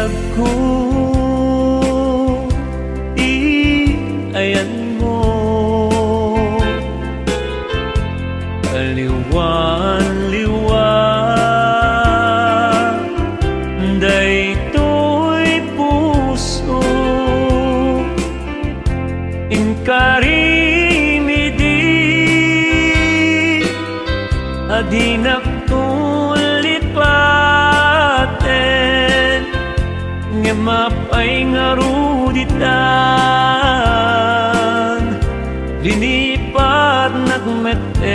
Biagko, ayan mo, aliwan-liwan, daytoy puso, inkarimidi, adinak tulit paten, nga mapay nga ruditan, linipat nagmeten,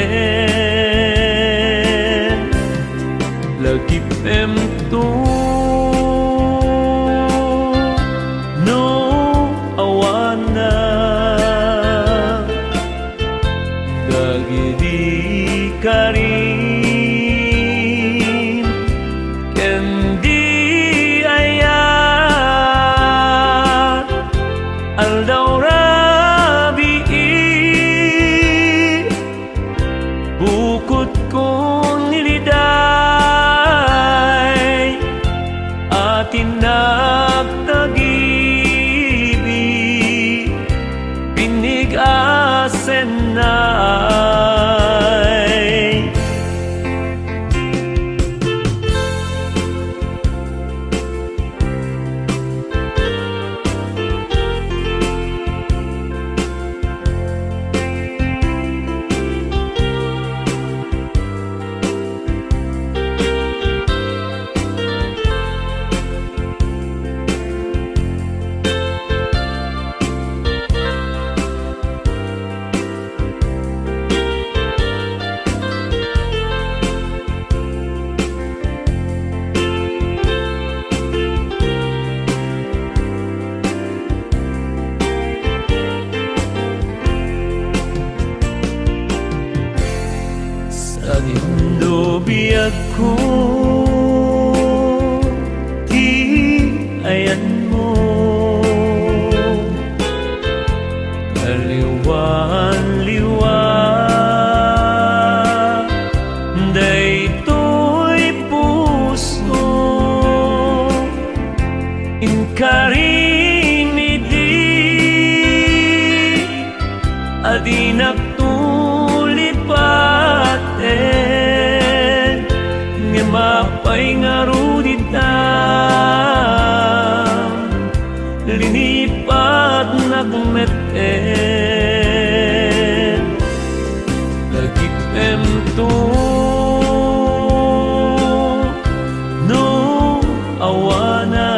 lagip emto, no awana, gagidi ka rin, kendi ayan, aldaw rabi, bukod kong niliday, atin nagtagibig, pinigasen na'y. Sadinno Biagko, ayan mo, aliwan-liwan, daytoy puso, inkarimidi, adinak tulit paten, nga mapay nga ruditan, linipat nagmeten, lagip emto, no awana,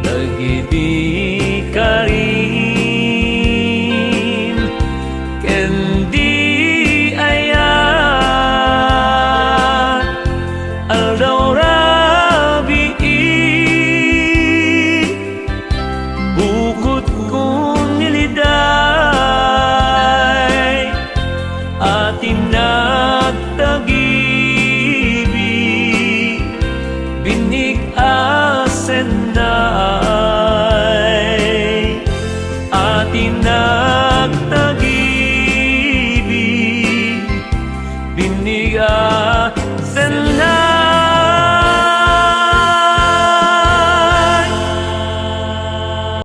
dagiti ka rin, kendi ayan, aldaw rabi, bukod kong niliday, atin nagtagibig, binig-asen